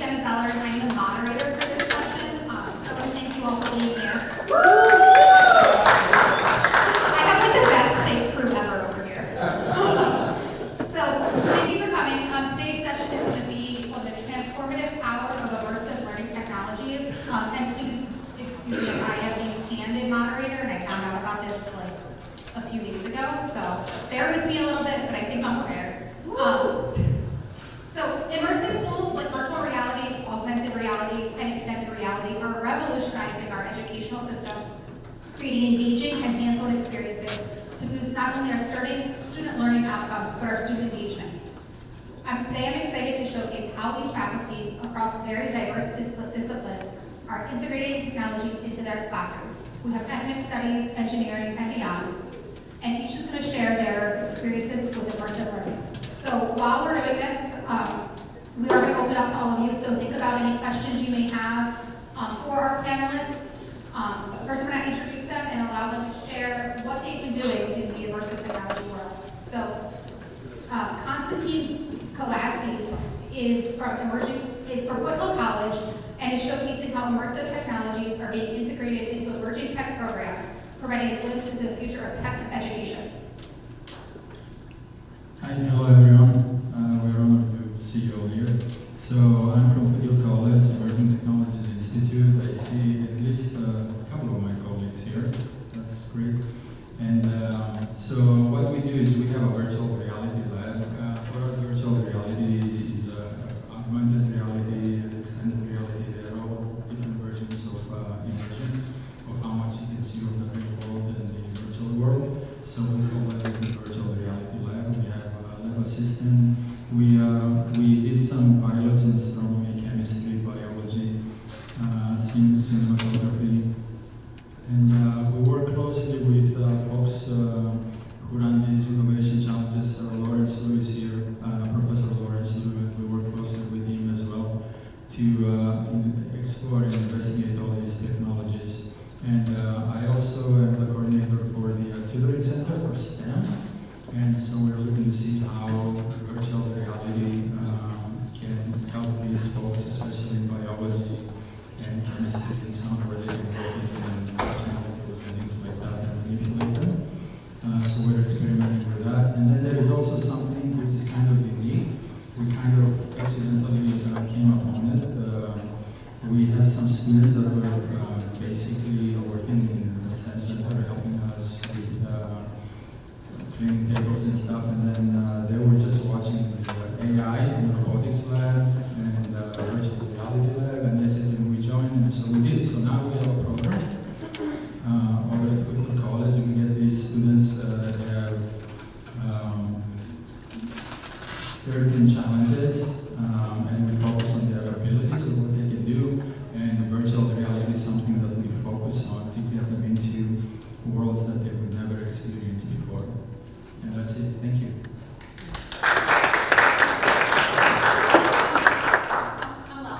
and I'm the moderator for this session. So I want to thank you all for being here. I have like the best fake crew ever over here. So thank you for coming. Today's session is going to be on the transformative power of immersive learning technologies. And please excuse me, I am the stand-in moderator, and I found out about this like a few weeks ago. So bear with me a little bit, but I think I'm prepared. So immersive tools like virtual reality, augmented reality, and extended reality are revolutionizing our educational system, creating engaging and hands-on experiences to boost not only our student learning outcomes, but our student engagement. Today I'm excited to showcase how these faculty across very diverse disciplines are integrating technologies into their classrooms. We have ethnic studies, engineering, and beyond, and each is going to share their experiences with immersive learning. So while we're doing this, we are going to open up to all of you, so think about any questions you may have for our panelists. But first, I'm going to introduce them and allow them to share what they've been doing in the immersive technology world. So, Konstantin Kalastis is from Foothill College and is showcasing how immersive technologies are being integrated into emerging tech programs, providing a glimpse into the future of tech education. Hi, hello everyone. We're honored to see you all here. So I'm from Foothill College, Emerging Technologies Institute. I see at least a couple of my colleagues here. That's great. And so what we do is we have a virtual reality lab. For us, virtual reality is augmented reality and extended reality. They're all different versions of immersion, of how much you can see of the real world and the virtual world. So we call it the virtual reality lab. We have a system. We did some pilots in astronomy, chemistry, biology, cinematography, and we work closely with folks who run these innovation challenges. Lawrence Liu is here, Professor Lawrence Liu, and we work closely with him as well to explore and investigate all these technologies. And I also am the coordinator for the tutoring center for STEM. And so we're looking to see how virtual reality can help these folks, especially in biology and chemistry and sound related protein and molecules and things like that, and manipulate them. So we're experimenting with that. And then there is also something which is kind of unique. We kind of accidentally came upon it. We have some students that were basically working in the STEM center, helping us with cleaning tables and stuff, and then they were just watching the AI in the robotics lab and virtual reality lab, and they said, can we join? And so we did. So now we have a program over at Foothill College. We get these students that have certain challenges, and we focus on their abilities of what they can do, and virtual reality is something that we focus on to get them into worlds that they would never experience before. And that's it. Thank you. Hello.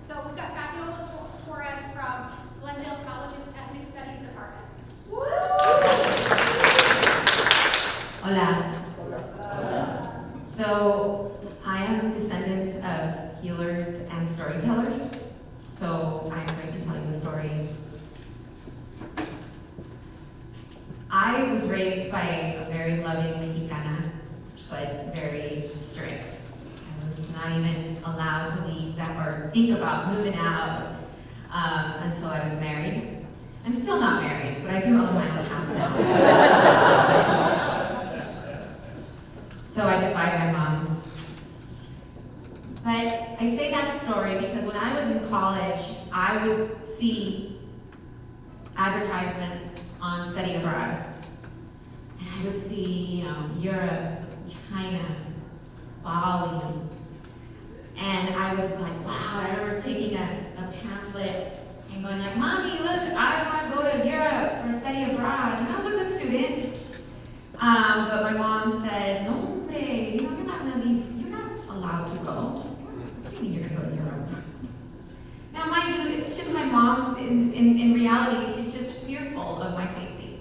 So we've got Fabiola Torres from Glendale College's Ethnic Studies Department. Hola. So I am descendants of healers and storytellers. So I'm going to tell you a story. I was raised by a very loving Mexicana, but very strict. I was not even allowed to leave that or think about moving out until I was married. I'm still not married, but I do own my own house now. So I defied my mom. But I say that story because when I was in college, I would see advertisements on study abroad. And I would see, Europe, China, Bali. And I would be like, wow, I remember taking a pamphlet and going like, Mommy, look, I want to go to Europe for study abroad. And I was a good student. But my mom said, no, hombre, you're not going to leave. You're not allowed to go. What do you mean you're going to go to Europe? Now, mind you, it's just my mom, in reality, she's just fearful of my safety.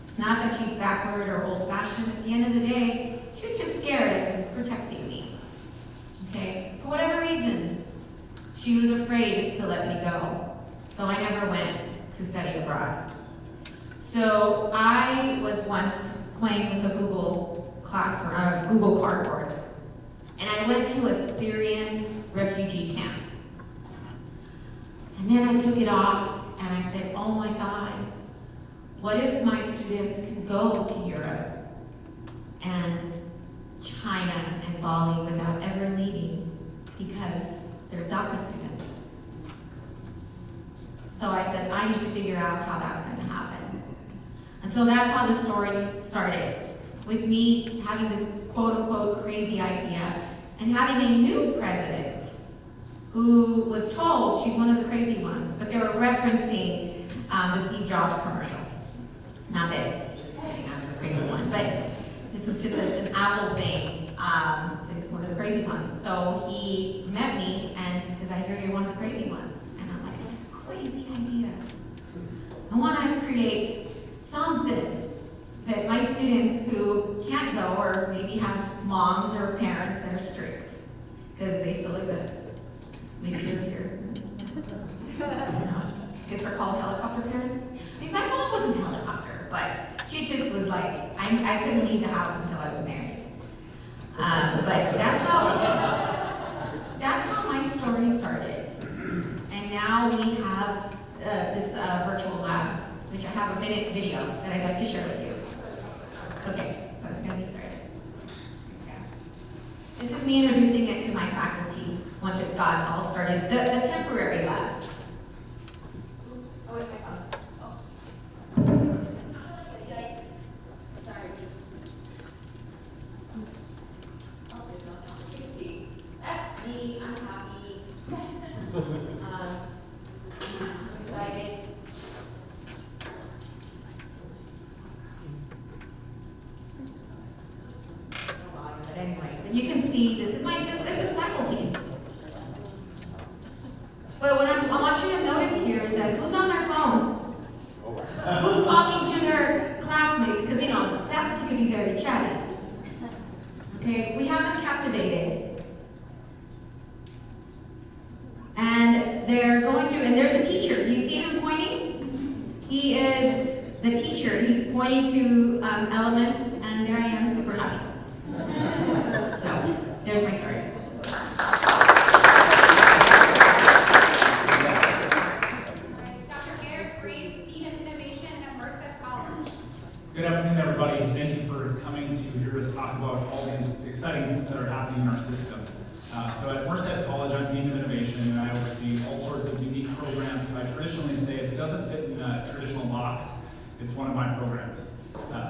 It's not that she's backward or old-fashioned. At the end of the day, she was just scared it was protecting me. Okay? For whatever reason. So I never went to study abroad. So I was once playing with the Google Classroom, Google Cardboard, and I went to a Syrian refugee camp. And then I took it off and I said, oh my God, what if my students could go to Europe and China and Bali without ever leaving because they're DACA students? So I said, I need to figure out how that's going to happen. And so that's how the story started, with me having this quote-unquote crazy idea and having a new president who was told she's one of the crazy ones, but they were referencing the Steve Jobs commercial. Not that he's saying I was a crazy one, but this was just an Apple thing. So he's one of the crazy ones. So he met me and he says, I hear you're one of the crazy ones. And I'm like, crazy idea. I want to create something that my students who can't go, or maybe have moms or parents that are strict, because they still exist. Maybe you're here. I guess they're called helicopter parents. I mean, my mom wasn't a helicopter, but she just was like, I couldn't leave the house until I was married. But that's how my story started. And now we have this virtual lab, which I have a minute video that I'd like to share with you. Okay, so it's gonna be started. This is me introducing it to my faculty once it got all started. The temporary lab. Oops. Oh, it's my phone. Oh. Sorry. Oh, there's no sound. You can see. That's me. I'm happy. I'm excited. But anyway, you can see this is faculty. But what I want you to notice here is that who's on their phone? Who's talking to their classmates? Because faculty can be very chatty. Okay, we have them captivated. And they're going through, and there's a teacher. Do you see him pointing? He is the teacher. He's pointing to elements, and there I am, super happy. So, there's my story. Dr. Garrett Reese, Dean of Innovation at Merced College. Good afternoon, everybody. Thank you for coming to hear us talk about all these exciting things that are happening in our system. So at Merced College, I'm Dean of Innovation, and I oversee all sorts of unique programs. I traditionally say if it doesn't fit in a traditional box, it's one of my programs.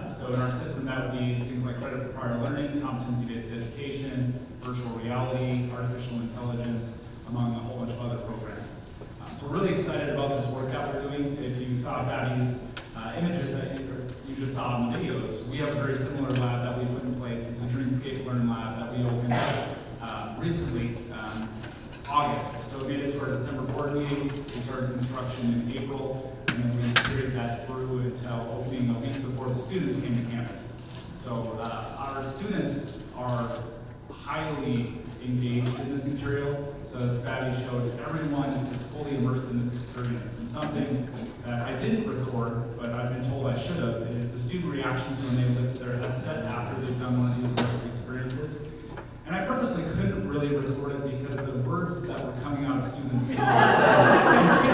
So in our system, that would be things like credit for prior learning, competency-based education, virtual reality, artificial intelligence, among a whole bunch of other programs. So we're really excited about this work that we're doing. If you saw Gabby's images that you just saw in the videos, we have a very similar lab that we put in place. It's a Dreamscape Learn Lab that we opened recently, August. So we made it to our December board meeting. We started construction in April, and then we carried that through until opening a week before the students came to campus. So our students are highly engaged in this material. So as Fabi showed, everyone is fully immersed in this experience. And something that I didn't record, but I've been told I should have, is the student reactions when they lift their headset after they've done one of these immersive experiences. And I purposely couldn't really record it because the words that were coming out of students' mouths,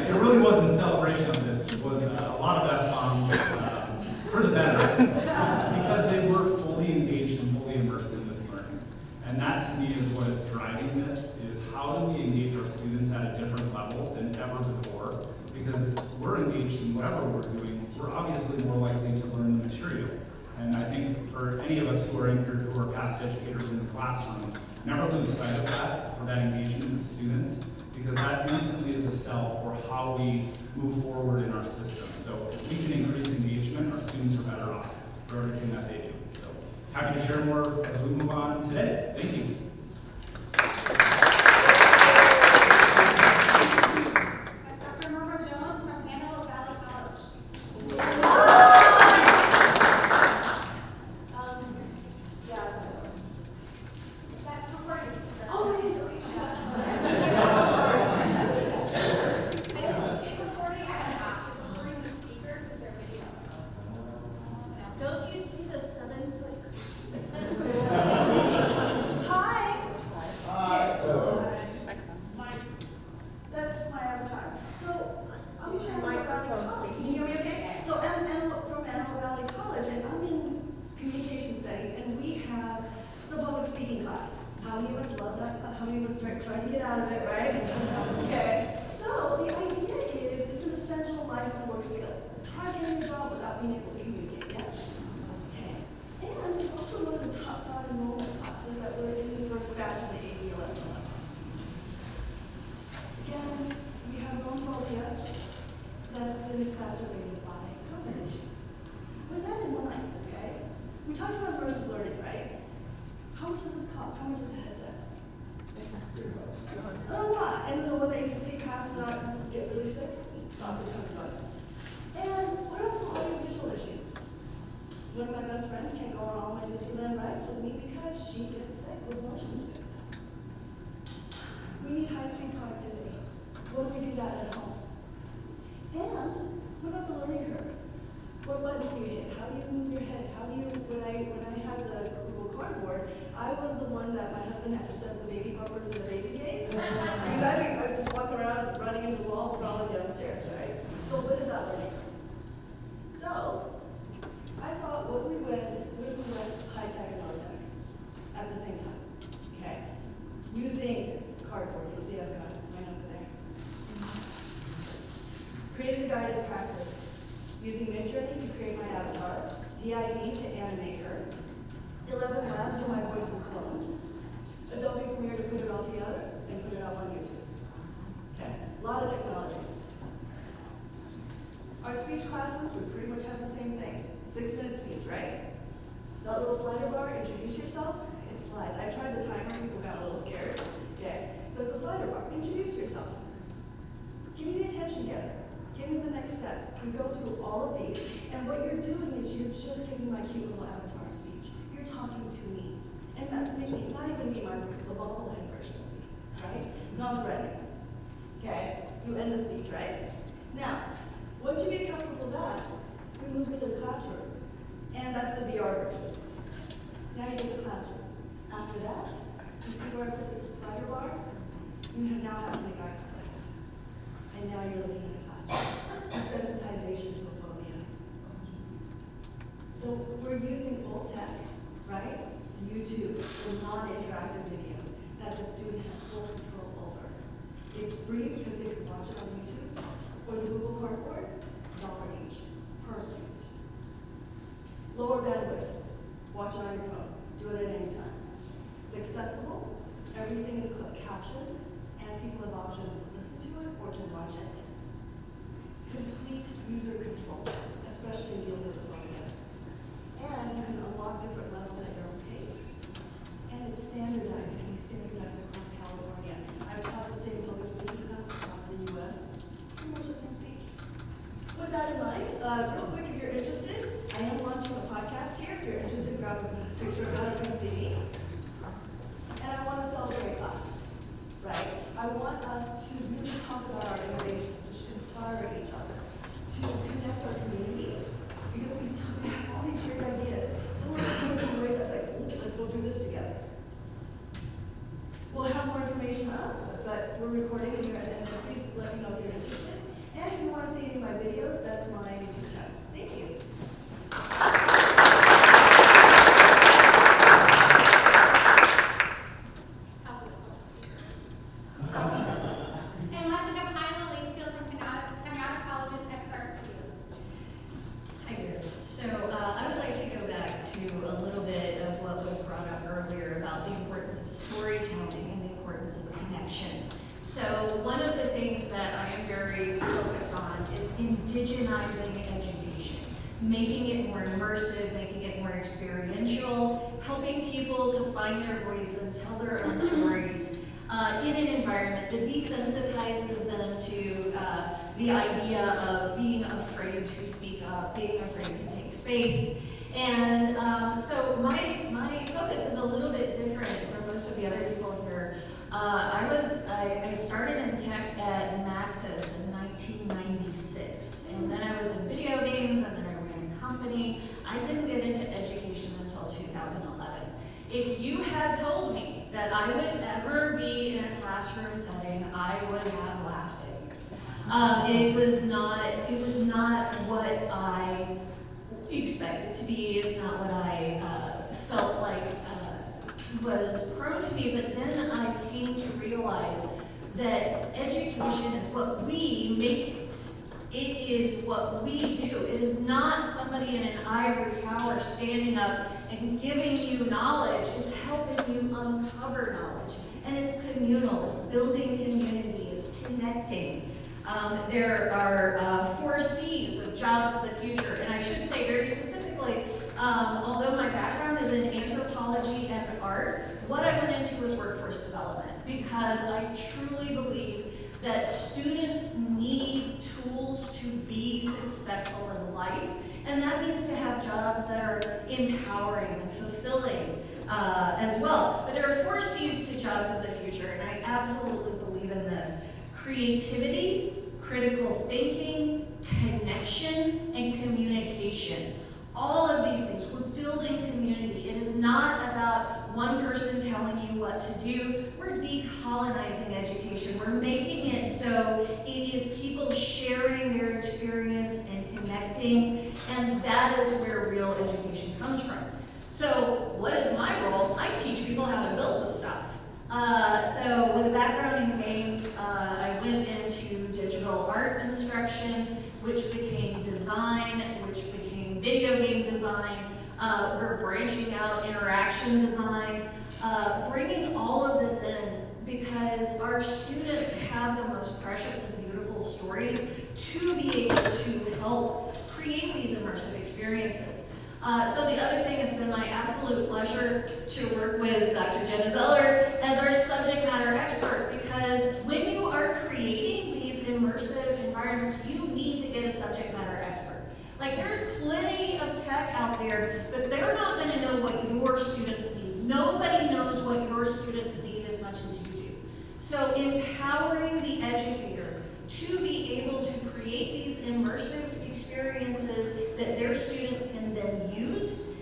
it really wasn't a celebration of this. It was a lot of F-bombs for the better, because they were fully engaged and fully immersed in this learning. And that to me is what is driving this, is how do we engage our students at a different level than ever before? Because if we're engaged in whatever we're doing, we're obviously more likely to learn the material. And I think for any of us who are in here who are past educators in the classroom, never lose sight of that, for that engagement with students, because that instantly is a sell for how we move forward in our system. So if we can increase engagement, our students are better off for everything that they do. So happy to share more as we move on today. Thank you. Dr. Norma Jones from Antelope Valley College. That's recording. Oh, it is. trying to get out of it, right? Okay. So the idea is it's an essential life and work skill. Try getting a job without being able to communicate, yes? Okay. And it's also one of the top 5 enrollment classes that we're in the first batch of the AD 11 class. Again, we have homophobia that's been exacerbated by COVID issues. With that in mind, okay, we talked about immersive learning, right? How much does this cost? How much is a headset? A lot. And the one that you can see past and not get really sick? Lots of $100. And what about some audiovisual issues? One of my best friends can't go on all my Disneyland rides with me because she gets sick with motion sickness. We need high-speed connectivity. What do we do that at home? And what about the learning curve? What buttons do you hit? How do you move your head? How do you, when I had the Google Cardboard, I was the one that my husband had to set the baby bumpers and the baby gates. Because I would just walk around running into walls, crawling downstairs, right? So what is that learning curve? So, I thought, what if we went high-tech and low-tech at the same time, okay? Using cardboard, you see I've got mine over there. Created a guided practice using Midjourney to create my avatar, DID to animate her, 11 Labs so my voice is cloned, Adobe Premiere to put it all together and put it up on YouTube. Okay, a lot of technologies. Our speech classes, we pretty much have the same thing. 6-minute speech, right? That little slider bar, introduce yourself, it slides. I tried the timer, people got a little scared. Okay, so it's a slider bar, introduce yourself. Give me the attention getter. Give me the next step. We go through all of these, and what you're doing is you're just giving my cute little avatar speech. You're talking to me. And not even me, the bobblehead version of me, right? Non-threatening. Okay? You end the speech, right? Now, once you get comfortable with that, we move into the classroom. And that's the VR version. Now you get the classroom. After that, you see where I put this slider bar? You now have to make eye contact. And now you're looking at a classroom. Desensitization to a phobia. So we're using old tech, right? YouTube, the non-interactive video that the student has full control over. It's free because they can watch it on YouTube, or the Google Cardboard, $1 each per student. Lower bandwidth, watch it on your phone, do it at any time. It's accessible, everything is captioned, and people have options to listen to it or to watch it. Complete user control, especially in dealing with phobia. And you can unlock different levels at your own pace. And it's standardized, it can be standardized across California. I've taught the same public speaking class across the US, pretty much the same speech. With that in mind, real quick, if you're interested, I am launching a podcast here. If you're interested, grab a picture of that on CD. And I want to celebrate us, right? I want us to really talk about our innovations, to inspire each other, to connect our communities, because we have all these great ideas. Some of us do it in ways that's like, ooh, let's go do this together. We'll have more information up, but we're recording it here, and please let me know if you're interested. And if you want to see any of my videos, that's my YouTube channel. Thank you. And let's have Hyla Lacefield from Kenyatta College's XR Studios. Hi there. So I would like to go back to a little bit of what was brought up earlier about the importance of storytelling and the importance of connection. So one of the things that I am very focused on is indigenizing education, making it more immersive, making it more experiential, helping people to find their voice and tell their own stories in an environment that desensitizes them to the idea of being afraid to speak up, being afraid to take space. And so my focus is a little bit different from most of the other people here. I started in tech at Maxis in 1996, and then I was in video games, and then I ran a company. I didn't get into education until 2011. If you had told me that I would ever be in a classroom setting, I would have laughed at you. It was not what I expected to be. It's not what I felt like was prone to me, but then I came to realize that education is what we make it. It is what we do. It is not somebody in an ivory tower standing up and giving you knowledge. It's helping you uncover knowledge. And it's communal, it's building community, it's connecting. There are 4 C's of jobs of the future. And I should say very specifically, although my background is in anthropology and art, what I went into was workforce development because I truly believe that students need tools to be successful in life, and that means to have jobs that are empowering and fulfilling as well. But there are 4 C's to jobs of the future, and I absolutely believe in this. Creativity, critical thinking, connection, and communication. All of these things, we're building community. It is not about one person telling you what to do. We're decolonizing education. We're making it so it is people sharing their experience and connecting, and that is where real education comes from. So what is my role? I teach people how to build this stuff. So with a background in games, I went into digital art instruction, which became design, which became video game design. We're branching out interaction design, bringing all of this in because our students have the most precious and beautiful stories to be able to help create these immersive experiences. So the other thing, it's been my absolute pleasure to work with Dr. Jenna Zeller as our subject matter expert, because when you are creating these immersive environments, you need to get a subject matter expert. Like, there's plenty of tech out there, but they're not going to know what your students need. Nobody knows what your students need as much as you do. So empowering the educator to be able to create these immersive experiences that their students can then use,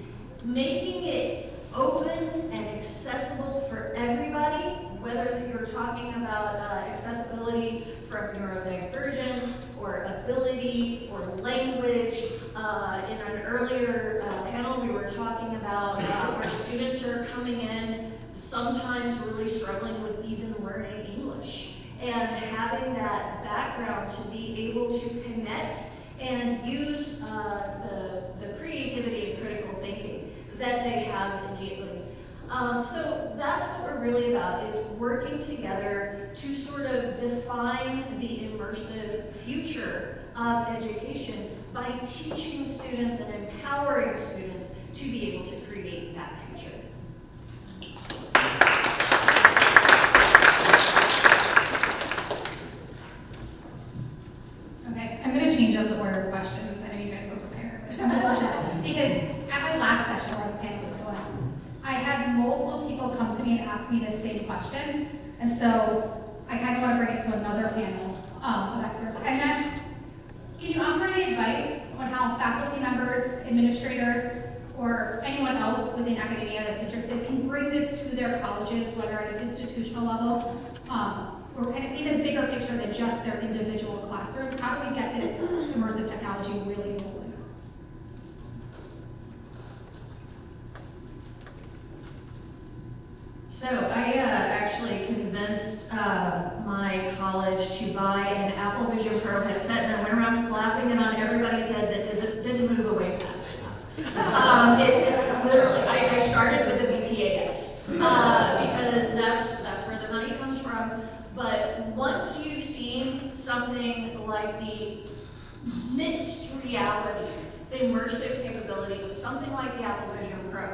making it open and accessible for everybody, whether you're talking about accessibility from neurodivergence or ability or language. In an earlier panel, we were talking about our students are coming in sometimes really struggling with even learning English, and having that background to be able to connect and use the creativity and critical thinking that they have innately. So that's what we're really about, is working together to sort of define the immersive future of education by teaching students and empowering students to be able to create that future. Okay, I'm going to change up the order of questions. I know you guys were prepared, but I'm just because at my last session where I was a panelist going, I had multiple people come to me and ask me the same question, and so I kind of want to bring it to another panel of experts, and that's, can you offer any advice on how faculty members, administrators, or anyone else within academia that's interested can bring this to their colleges, whether at an institutional level, or kind of in a bigger picture than just their individual classrooms? How do we get this immersive technology really rolling? So I actually convinced my college to buy an Apple Vision Pro headset, and I went around slapping it on everybody's head that didn't move away fast enough. Literally, I started with the VPAS because that's where the money comes from. But once you've seen something like the mixed reality, the immersive capability of something like the Apple Vision Pro,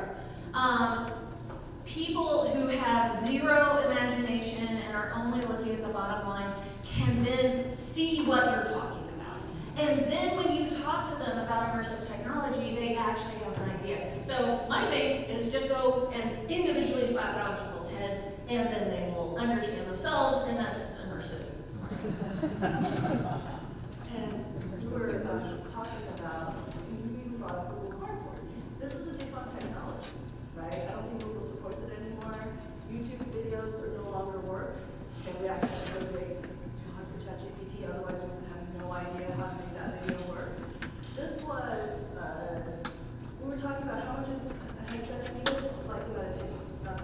people who have zero imagination and are only looking at the bottom line can then see what you're talking about. And then when you talk to them about immersive technology, they actually have an idea. So my thing is just go and individually slap it on people's heads, and then they will understand themselves, and that's immersive. And we were talking about, you brought up Google Cardboard. This is a defunct technology, right? I don't think Google supports it anymore. YouTube videos are no longer work. And we actually have to thank God for ChatGPT, otherwise we would have no idea how to make that video work. This was, we were talking about how much is a headset needed, like you gotta choose, not the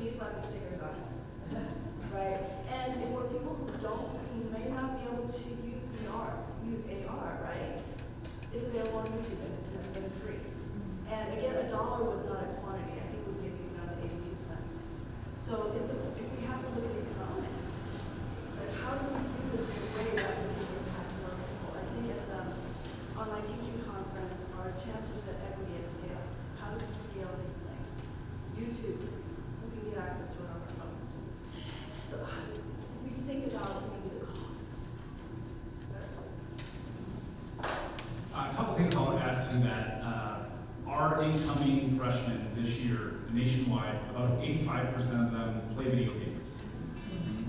me slapping stickers on it, right? And if we're people who may not be able to use use AR, right? It's available on YouTube and it's been free. And again, $1 was not a quantity. I think we gave these down to 82 cents. So if we have to look at economics, it's like, how do we do this in a way that we can impact more people? I think at the online teaching conference, our chancellor said equity at scale. How do we scale these things? YouTube, who can get access to it on our phones? So if we think about maybe the costs. A couple things I'll add to that. Our incoming freshmen this year, nationwide, about 85% of them play video games.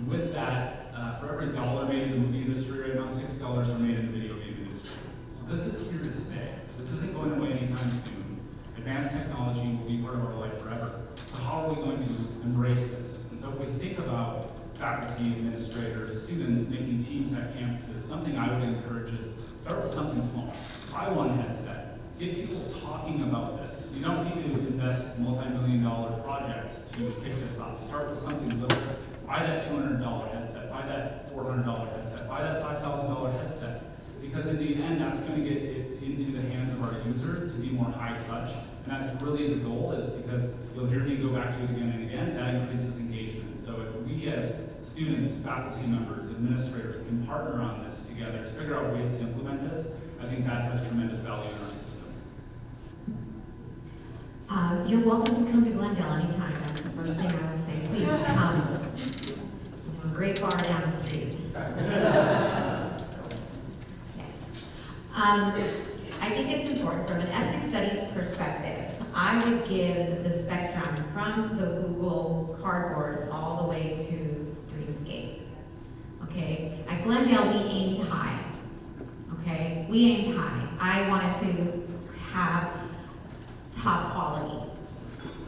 With that, for every $1 made in the movie industry right now, $6 are made in the video game industry. So this is here to stay. This isn't going away anytime soon. Advanced technology will be part of our life forever. So how are we going to embrace this? And so if we think about faculty, administrators, students making teams at campuses, something I would encourage is start with something small. Buy one headset. Get people talking about this. You don't need to invest multi-million-dollar projects to kick this off. Start with something little. Buy that $200 headset. Buy that $400 headset. Buy that $5,000 headset. Because in the end, that's going to get it into the hands of our users to be more high touch. And that's really the goal, is because you'll hear me go back to it again and again, that increases engagement. So if we as students, faculty members, administrators can partner on this together to figure out ways to implement this, I think that has tremendous value in our system. You're welcome to come to Glendale anytime. That's the first thing I will say. Please come. Great bar down the street. Yes. I think it's important from an ethnic studies perspective. I would give the spectrum from the Google Cardboard all the way to Dreamscape. Okay? At Glendale, we aimed high. Okay? We aimed high. I wanted to have top quality.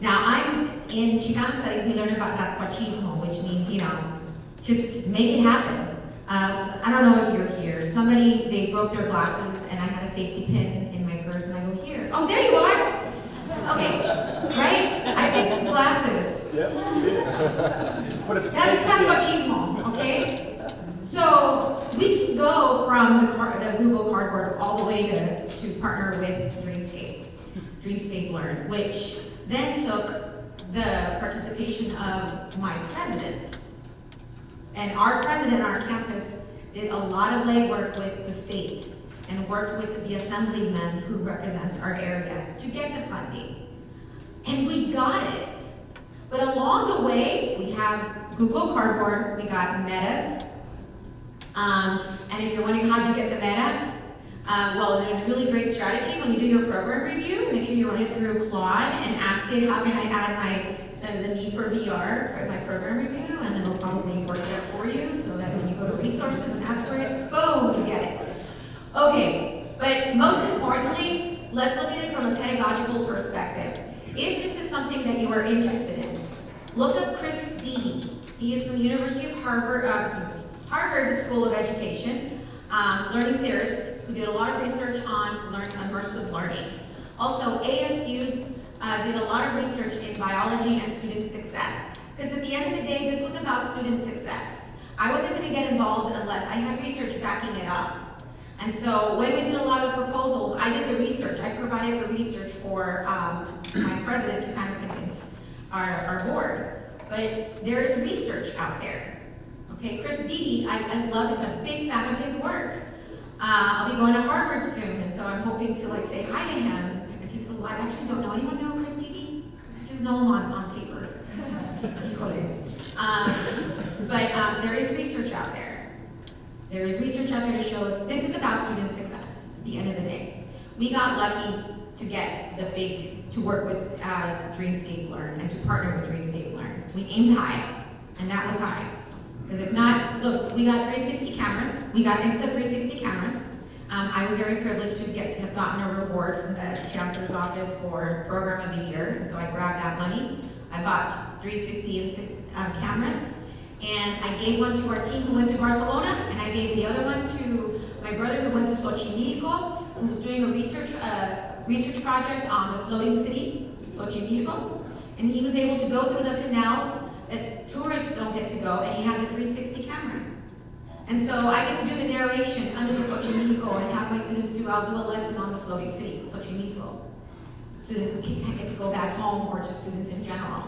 Now, I'm in Chicano studies, we learn about Pascuachismo, which means, just make it happen. So I don't know if you're here. They broke their glasses, and I had a safety pin in my purse, and I go, here. Oh, there you are! Okay, right? I fixed his glasses. Yep. That's Pascuachismo, okay? So we can go from the Google Cardboard all the way to partner with Dreamscape Learn, which then took the participation of my president. And our president on our campus did a lot of legwork with the state and worked with the assemblyman who represents our area to get the funding. And we got it. But along the way, we have Google Cardboard, we got metas. And if you're wondering how'd you get the meta, well, there's a really great strategy. When you do your program review, make sure you run it through Claude and ask it, how can I add the need for VR for my program review, and then it'll probably work it for you so that when you go to resources and ask for it, boom, you get it. Okay, but most importantly, let's look at it from a pedagogical perspective. If this is something that you are interested in, look up Chris Dede. He is from the University of Harvard School of Education, learning theorist, who did a lot of research on immersive learning. Also, ASU did a lot of research in biology and student success. Because at the end of the day, this was about student success. I wasn't going to get involved unless I had research backing it up. And so when we did a lot of proposals, I did the research. I provided the research for my president to kind of convince our board. But there is research out there. Okay, Chris Dede, I love it, I'm a big fan of his work. I'll be going to Harvard soon, and so I'm hoping to say hi to him if he's alive. I actually don't know. Anyone know Chris Dede? I just know him on paper. But there is research out there. There is research out there to show this is about student success at the end of the day. We got lucky to get to work with Dreamscape Learn and to partner with Dreamscape Learn. We aimed high, and that was high. Because if not, look, we got 360 cameras. We got Insta360 cameras. I was very privileged to have gotten a reward from the Chancellor's Office for Program of the Year, and so I grabbed that money. I bought 360 cameras, and I gave one to our team who went to Barcelona, and I gave the other one to my brother who went to Xochimilco, who's doing a research project on the floating city, Xochimilco. And he was able to go through the canals that tourists don't get to go, and he had the 360 camera. And so I get to do the narration under the Xochimilco and have my students I'll do a lesson on the floating city, Xochimilco. Students who can't get to go back home, or just students in general.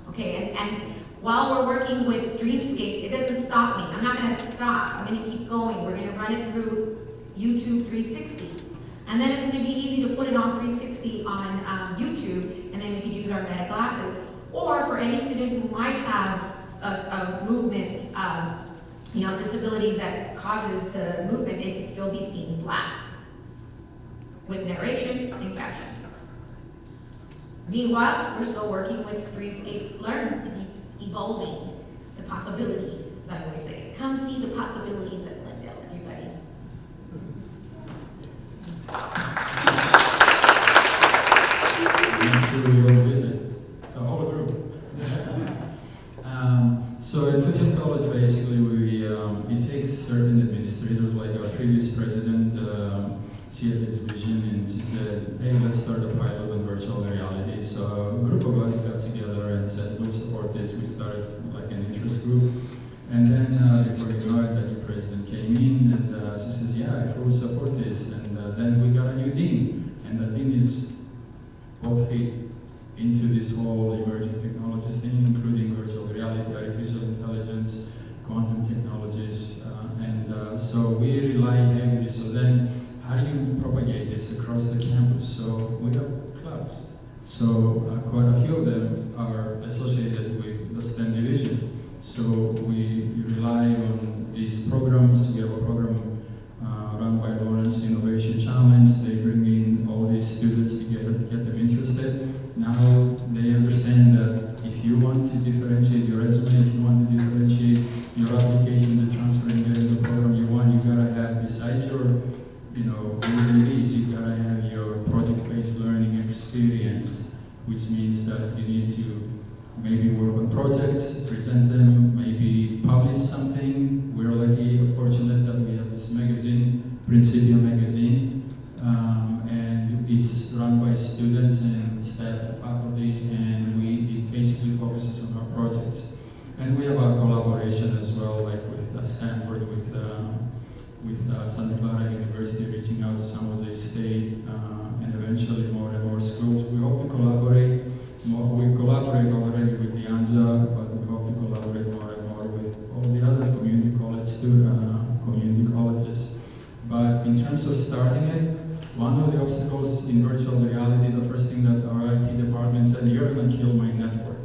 Okay, and while we're working with Dreamscape, it doesn't stop me. I'm not gonna stop, I'm gonna keep going. We're gonna run it through YouTube 360. And then it's gonna be easy to put it on 360 on YouTube, and then we could use our meta glasses. Or for any student who might have a movement, disabilities that causes the movement, it can still be seen flat with narration and captions. Meanwhile, we're still working with Dreamscape Learn to be evolving the possibilities, as I always say. Come see the possibilities at Glendale, everybody. Make sure we go visit the whole group. So at Fujian College, basically, it takes certain administrators, like our previous president, she had this vision and she said, hey, let's start a pilot on virtual reality. So a group of us got together and said, we'll support this. We started like an interest group. And then before you know it, the new president came in and she says, yeah, I fully support this. And then we got a new dean. And the dean is both feet into this whole emerging technologies thing, including virtual reality, artificial intelligence, quantum technologies. So we rely heavily. So then, how do you propagate this across the campus? So we have clubs. So quite a few of them are associated with the STEM division. So we rely on these programs. We have a program run by Lawrence Innovation Challenge. They bring in all these students to get them interested. Now they understand that if you want to differentiate your resume, if you want to differentiate your application, the transfer and getting the program you want, you gotta have, besides your resumes, you gotta have your project-based learning experience, which means that you need to maybe work on projects, present them, maybe publish something. We're lucky or fortunate that we have this magazine, Principia magazine, and it's run by students and staff and faculty, and it basically focuses on our projects. And we have our collaboration as well, like with Stanford, with Santa Clara University, reaching out to San Jose State, and eventually more and more schools. We hope to collaborate more. We collaborate already with the ANZA, but we hope to collaborate more and more with all the other community colleges. But in terms of starting it, one of the obstacles in virtual reality, the first thing that our IT department said, you're going to kill my network.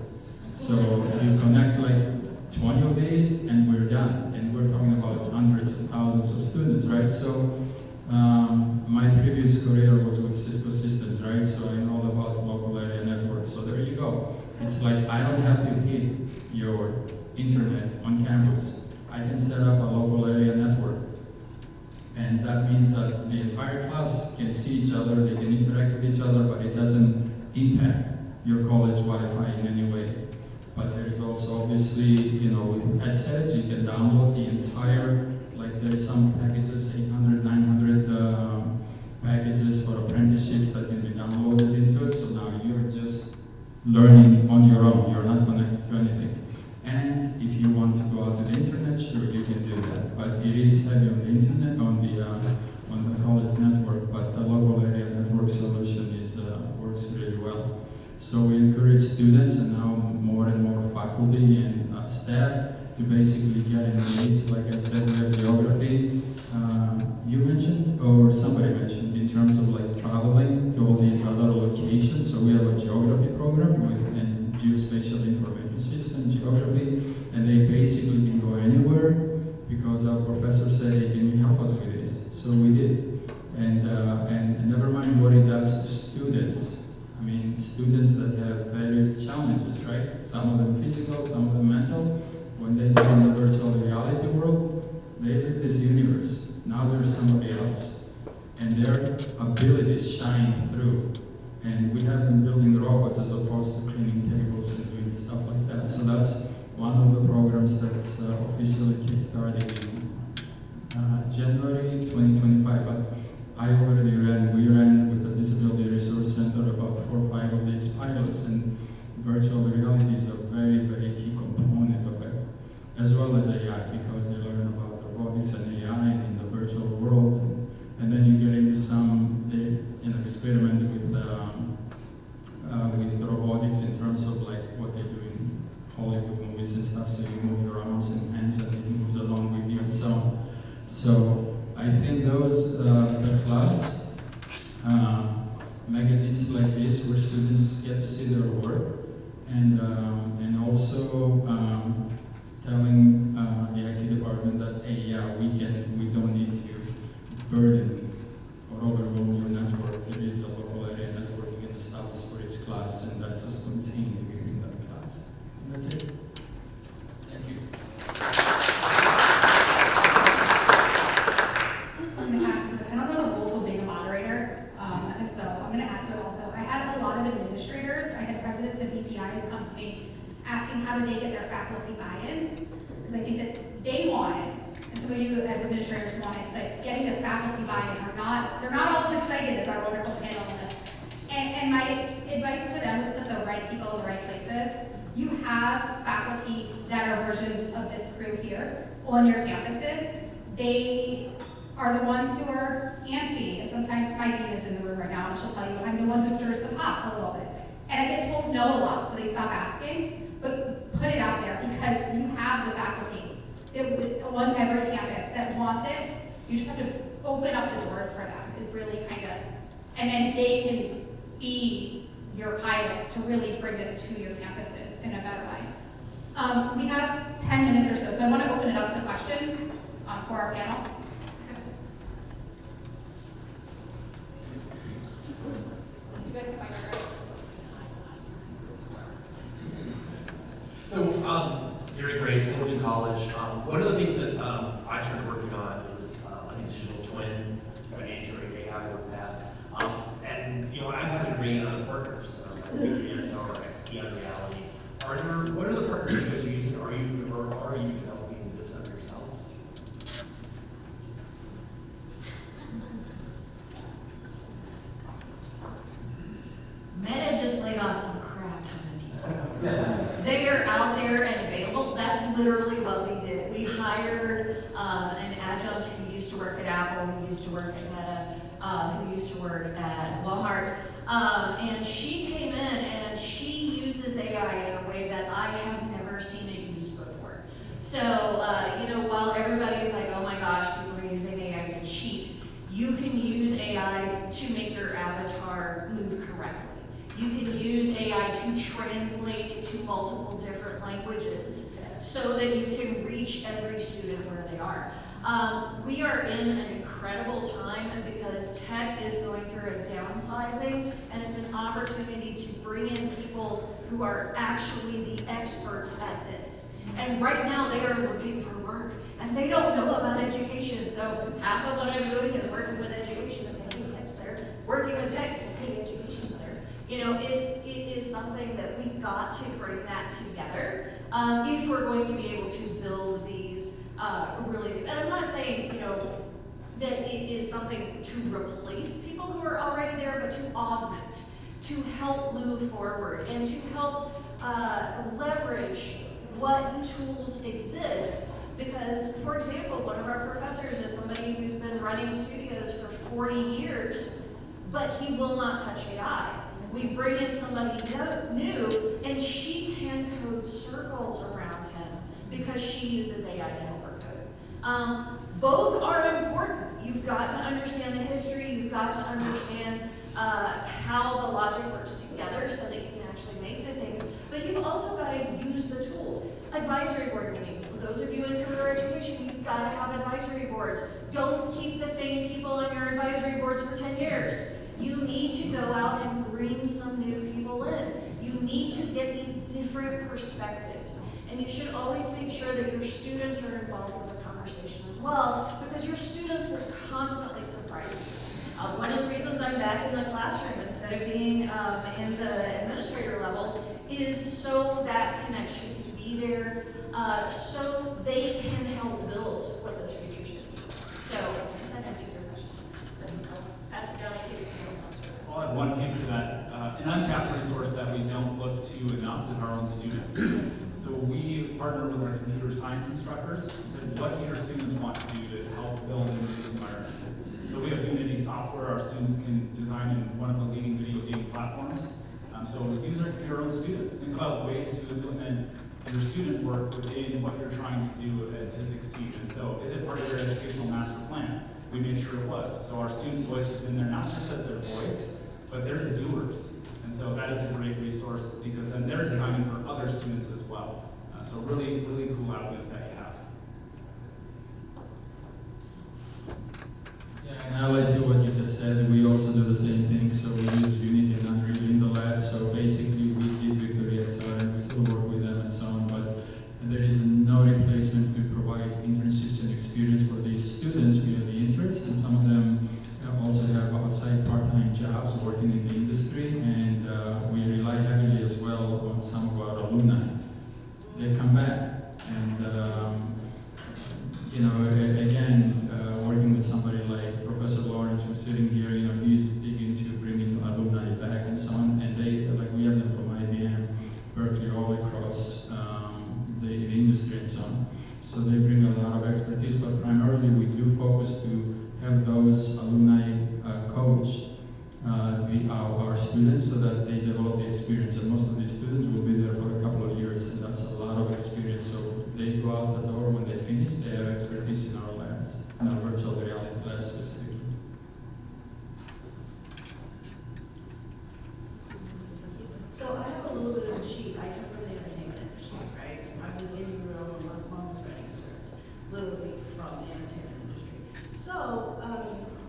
So you connect like 20 of these and we're done. And we're talking about hundreds of thousands of students, right? So my previous career was with Cisco Systems, right? So I know all about local area networks. So there you go. It's like I don't have to hit your internet on campus. I can set up a local area network. And that means that the entire class can see each other, they can interact with each other, but it doesn't impact your college Wi-Fi in any way. But there's also obviously, with headsets, you can download the entire, like there's some packages, 800, 900 packages for apprenticeships that can be downloaded into it. So now you're just learning on your own, you're not connected to anything. And if you want to go out to the internet, sure, you can do that. But it is heavy on the internet, on the college network, but the local area network solution works really well. So we encourage students and now more and more faculty and staff to basically get engaged. Like I said, we have geography. You mentioned, or somebody mentioned, in terms of like traveling to all these other locations. So we have a geography program and geospatial information system, geography, and they basically can go anywhere because our professor said, hey, can you help us with this? So we did. And never mind what it does to students. I mean, students that have various challenges, right? Some of them physical, some of them mental. When they go in the virtual reality world, they live this universe. Now there's somebody else. And their abilities shine through. And we have them building robots as opposed to cleaning tables and doing stuff like that. So that's one of the programs that's officially kickstarted in January 2025. But we ran with the Disability Resource Center about 4 or 5 of these pilots, and virtual reality is a very, very key component of it, as well as AI, because they learn about robotics and AI in the virtual world, and then you get into some experiment with robotics in terms of like what they do in Hollywood movies and stuff. So you move your arms and hands, and it moves along with you, and so on. So I think those the class magazines like this, where students get to see their work, and also telling the IT department that, hey, yeah, we don't need to burden or overwhelm your network. There is a local area network we can establish for each class, and that's just contained within that class. And that's it. Thank you. I'm just going to add to it. I don't know the rules of being a moderator, and so I'm going to add to it also. I had a lot of administrators, I had presidents and VPIs come to me asking how do they get their faculty buy-in, because I think that they want it, and some of you as administrators want it, but getting the faculty buy-in they're not all as excited as our wonderful panelists. And my advice to them is put the right people in the right places. You have faculty that are versions of this crew here on your campuses. They are the ones who are antsy, and sometimes my team is in the room right now, and she'll tell you I'm the one who stirs the pot a little bit. And I get told no a lot, so they stop asking, but put it out there, because you have the faculty on every campus that want this. You just have to open up the doors for them, is really kind of, and then they can be your pilots to really bring this to your campuses in a better way. We have 10 minutes or so I want to open it up to questions for our panel. You guys can find it, right? So, you're at Grace, Fulton College. One of the things that I started working on was like a digital twin, integrating AI with that. And, you know, I'm having to bring in other partners, like VGS or XP on reality. What are the partners you guys are using? Are you developing this under yourselves? Meta just laid off a crap ton of people. They are out there and available. That's literally what we did. We hired an adjunct who used to work at Apple, who used to work at Meta, who used to work at Walmart. And she came in and she uses AI in a way that I have never seen it used before. So, you know, while everybody's like, oh my gosh, people are using AI to cheat, you can use AI to make your avatar move correctly. You can use AI to translate into multiple different languages so that you can reach every student where they are. We are in an incredible time because tech is going through a downsizing, and it's an opportunity to bring in people who are actually the experts at this. And right now they are looking for work, and they don't know about education. So half of what I'm doing is working with education to say, hey, tech's there. Working with tech to say, hey, education's there. You know, it is something that we've got to bring that together if we're going to be able to build these really, and I'm not saying, you know, that it is something to replace people who are already there, but to augment, to help move forward, and to help leverage what tools exist. Because, for example, one of our professors is somebody who's been running studios for 40 years, but he will not touch AI. We bring in somebody new, and she can code circles around him because she uses AI to help her code. Both are important. You've got to understand the history. You've got to understand how the logic works together so that you can actually make the things. But you've also got to use the tools. Advisory board meetings. Those of you in career education, you've got to have advisory boards. Don't keep the same people on your advisory boards for 10 years. You need to go out and bring some new people in. You need to get these different perspectives. And you should always make sure that your students are involved in the conversation as well, because your students will constantly surprise you. One of the reasons I'm back in the classroom instead of being in the administrator level is so that connection can be there, so they can help build what this future should be. So, does that answer your question? That's the only piece of I'll add one piece to that. An untapped resource that we don't look to enough is our own students. So we partner with our computer science instructors and said, what do your students want to do to help build in these environments? So we have Unity software our students can design in one of the leading video game platforms. So use your own students. Think about ways to implement your student work within what you're trying to do to succeed. And so is it part of your educational master plan? We made sure it was. So our student voice is in there not just as their voice, but they're the doers. And so that is a great resource because then they're designing for other students as well. So really, really cool avenues that you have. Yeah, and I like to what you just said. We also do the same thing. So we use Unity and Unreal in the lab. So basically, we did Victoria and we still work with them and so on. But there is no replacement to provide internships and experience for these students via the interest. And some of them also have outside part-time jobs working in the industry. And we rely heavily as well on some of our alumni. They come back and again, working with somebody like Professor Lawrence, who's sitting here, he's big into bringing alumni back and so on. And we have them from IBM, Berkeley, all across the industry and so on. So they bring a lot of expertise, but primarily we do focus to have those alumni coach our students so that they develop the experience. And most of these students will be there for a couple of years, and that's a lot of experience. So they go out the door when they finish, they have expertise in our labs, in our virtual reality labs specifically. So I have a little bit of a cheat. I come from the entertainment industry, right? I was in Europe when my mom was writing script, literally from the entertainment industry. So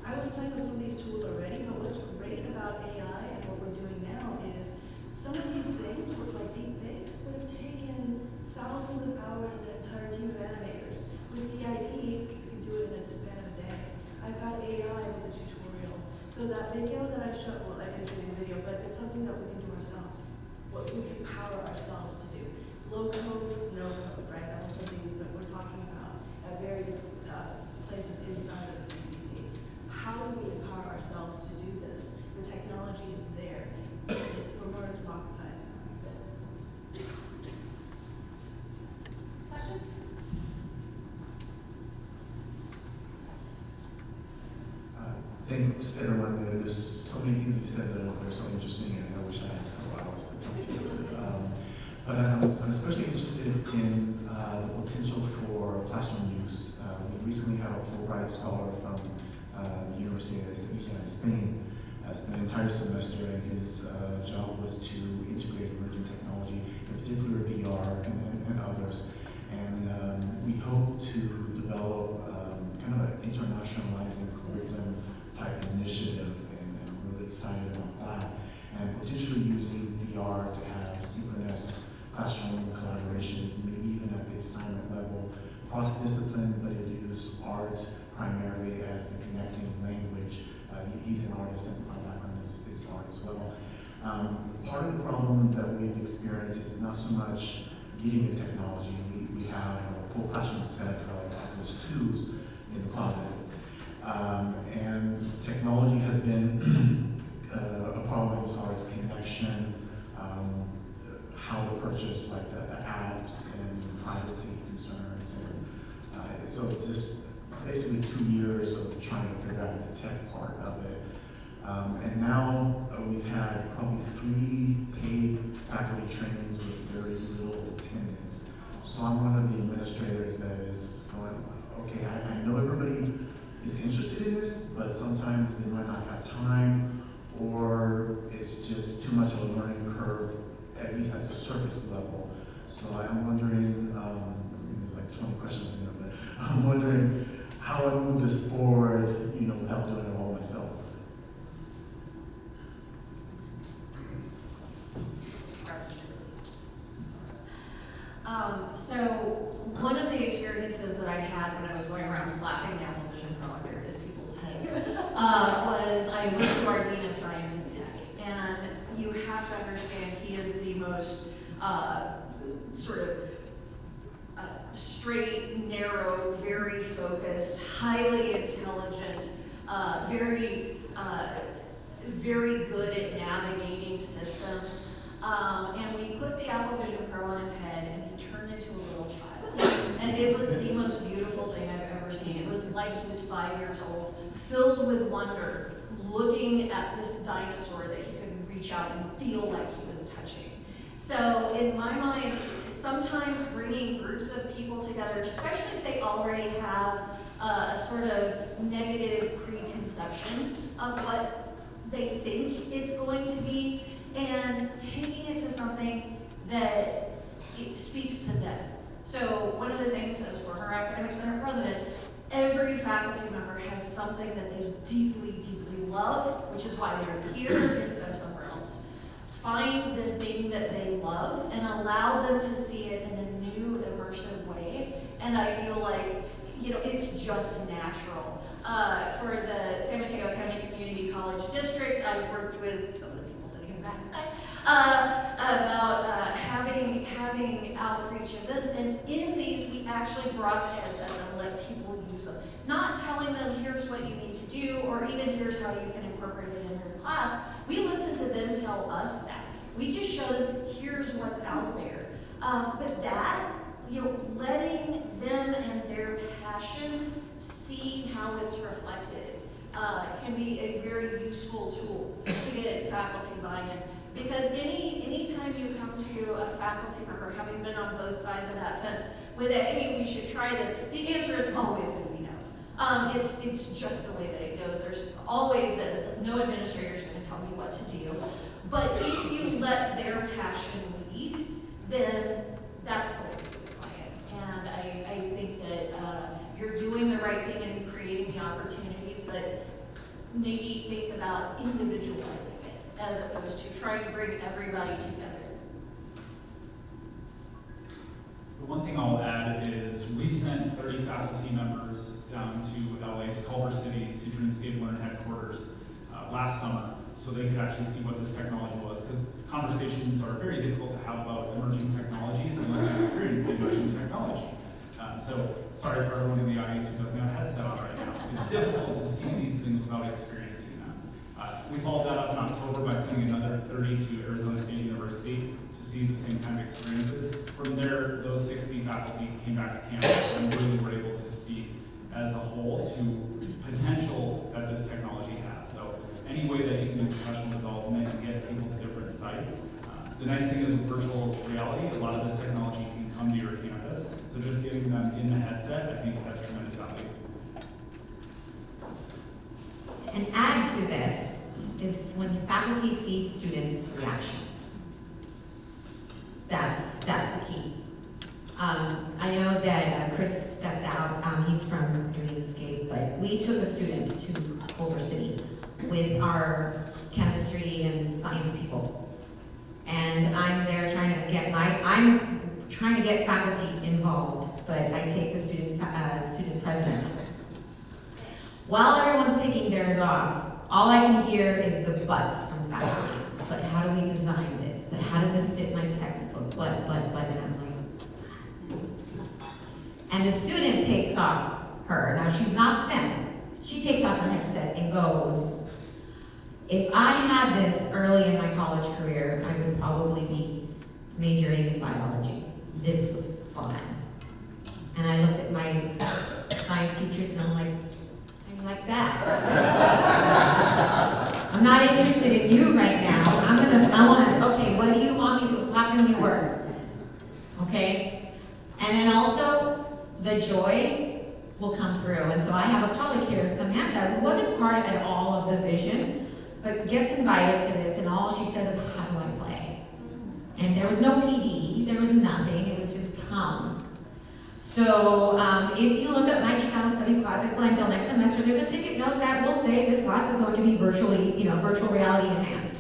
I was playing with some of these tools already, but what's great about AI and what we're doing now is some of these things work like deep fakes would have taken thousands of hours and an entire team of animators. With DID, you can do it in a span of a day. I've got AI with a tutorial. So that video that I showed, well, I didn't do the video, but it's something that we can do ourselves. What we can power ourselves to do. Low code, no code, right? That was something that we're talking about at various places inside of the CCC. How do we empower ourselves to do this? The technology is there. We're more democratizing. Question? Thanks everyone. There's so many things you said that are so interesting, and I wish I had a couple hours to talk to you. But I'm especially interested in the potential for classroom use. We recently had a Fulbright scholar from the University of Sevilla in Spain. Spent an entire semester, and his job was to integrate emerging technology, in particular VR and others. And we hope to develop kind of an internationalizing curriculum type initiative, and I'm really excited about that. And potentially using VR to have synchronous classroom collaborations, maybe even at the assignment level, cross-discipline, but it use art primarily as the connecting language. He's an artist, and my background is art as well. Part of the problem that we've experienced is not so much getting the technology. We have a full classroom set of Oculus 2s in the closet. And technology has been a problem as far as connection, how to purchase like the apps and privacy concerns. And so it's just basically 2 years of trying to figure out the tech part of it. And now we've had probably 3 paid faculty trainings with very little attendance. So I'm one of the administrators that is going, okay, I know everybody is interested in this, but sometimes they might not have time, or it's just too much of a learning curve, at least at the surface level. So I'm wondering, there's like 20 questions in there, but I'm wondering how I move this forward, without doing it all myself. So one of the experiences that I had when I was going around slapping the Apple Vision Pro on various people's heads was I went to our Dean of Science and Tech, and you have to understand he is the most straight, narrow, very focused, highly intelligent, very very good at navigating systems. And we put the Apple Vision Pro on his head, and he turned into a little child. And it was the most beautiful thing I've ever seen. It was like he was 5 years old, filled with wonder, looking at this dinosaur that he could reach out and feel like he was touching. So in my mind, sometimes bringing groups of people together, especially if they already have a sort of negative preconception of what they think it's going to be, and taking it to something that it speaks to them. So one of the things is, for our academic center president, every faculty member has something that they deeply, deeply love, which is why they're here instead of somewhere else. Find the thing that they love and allow them to see it in a new, immersive way. And I feel like, it's just natural. For the San Mateo County Community College District, I've worked with some of the people sitting in the back about having outreach events, and in these we actually brought headsets and let people use them. Not telling them, here's what you need to do, or even here's how you can incorporate it in your class. We listen to them tell us that. We just show them, here's what's out there. But that, letting them and their passion see how it's reflected can be a very useful tool to get faculty buy-in. Because any time you come to a faculty member, having been on both sides of that fence, with a, hey, we should try this, the answer is always going to be no. It's just the way that it goes. There's always this. No administrator is going to tell me what to do. But if you let their passion lead, then that's the way to do it. And I think that you're doing the right thing in creating the opportunities, but maybe think about individualizing it as opposed to trying to bring everybody together. The one thing I'll add is we sent 30 faculty members down to LA, to Culver City, to Dreamscape Learn headquarters last summer, so they could actually see what this technology was, because conversations are very difficult to have about emerging technologies unless you experience the emerging technology. So sorry for everyone in the audience who doesn't have a headset on right now. It's difficult to see these things without experiencing them. We followed that up in October by sending another 30 to Arizona State University to see the same kind of experiences. From there, those 60 faculty came back to campus and really were able to speak as a whole to potential that this technology has. So any way that you can do professional development and get people to different sites. The nice thing is with virtual reality, a lot of this technology can come to your campus. So just getting them in the headset, I think has tremendous value. And add to this is when faculty sees students' reaction. That's the key. I know that Chris stepped out, he's from Dreamscape, but we took a student to Culver City with our chemistry and science people. And I'm there trying to get faculty involved, but I take the student president. While everyone's taking theirs off, all I can hear is the buts from faculty. But how do we design this? But how does this fit my textbook? But, and I'm like, and the student takes off her. Now she's not STEM. She takes off her headset and goes, if I had this early in my college career, I would probably be majoring in biology. This was fun. And I looked at my science teachers and I'm like that. I'm not interested in you right now. Okay, what do you want me to do? How can we work? Okay? And then also, the joy will come through. And so I have a colleague here, Samantha, who wasn't part at all of the vision, but gets invited to this, and all she says is, how do I play? And there was no PD, there was nothing, it was just come. So if you look at my Chicano Studies class at Glendale next semester, there's a ticket note that will say this class is going to be virtually, virtual reality enhanced.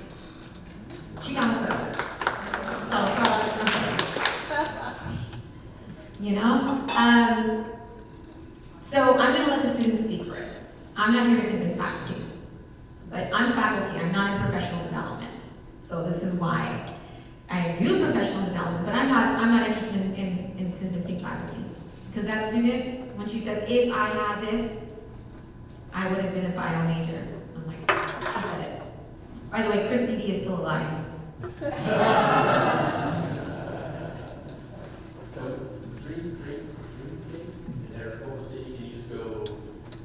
Chicano Studies. So I'm going to let the students speak for it. I'm not here to convince faculty. But I'm faculty, I'm not in professional development. So this is why I do professional development, but I'm not interested in convincing faculty. Because that student, when she says, if I had this, I would have been a bio major. I'm like, she said it. By the way, Christy D is still alive. So, Dream City, in Airport City, can you just go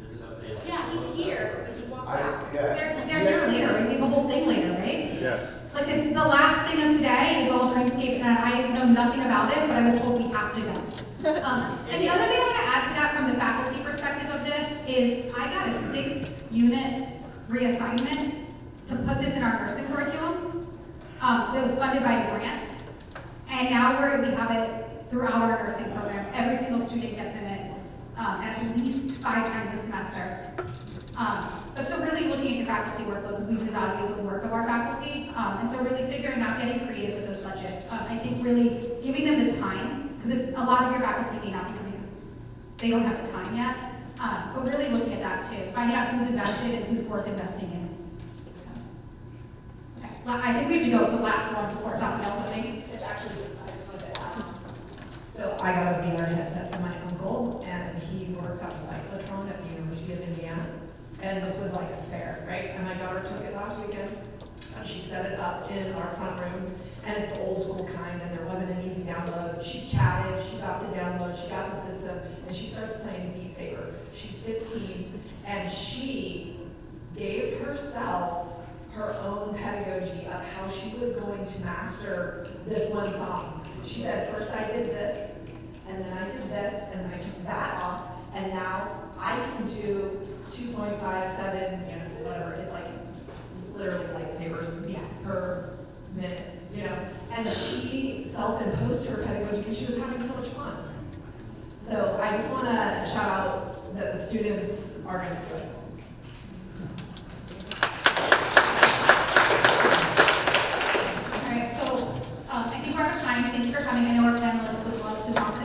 visit up there? Yeah, he's here, but he walked out. They're here later, right? We have a whole thing later, right? Yes. Like this, the last thing of today is all Dreamscape, and I know nothing about it, but I was told we have to go. And the other thing I want to add to that from the faculty perspective of this is I got a 6-unit reassignment to put this in our nursing curriculum. It was funded by a grant, and now we have it throughout our nursing program. Every single student gets in it at least 5 times a semester. But so really looking at your faculty workload, because we do value the work of our faculty, and so really figuring out, getting creative with those budgets. I think really giving them the time, because a lot of your faculty may not be coming because they don't have the time yet, but really looking at that too, finding out who's invested and who's worth investing in. Okay, I think we have to go, so last one before something else, I think. It's actually, I just wanted to add. So I got a VR headset from my uncle, and he works at the cyclotron at the University of Indiana. And this was like a spare, right? And my daughter took it last weekend, and she set it up in our front room, and it's the old school kind, and there wasn't an easy download. She chatted, she got the download, she got the system, and she starts playing Beat Saber. She's 15, and she gave herself her own pedagogy of how she was going to master this one song. She said, first I did this, and then I did this, and then I took that off, and now I can do 2.57, whatever, it's like literally lightsabers beats per minute, and she self-imposed her pedagogy because she was having so much fun. So I just want to shout out that the students are going to do it. All right, so thank you for our time. Thank you for coming. I know our panelists would love to talk to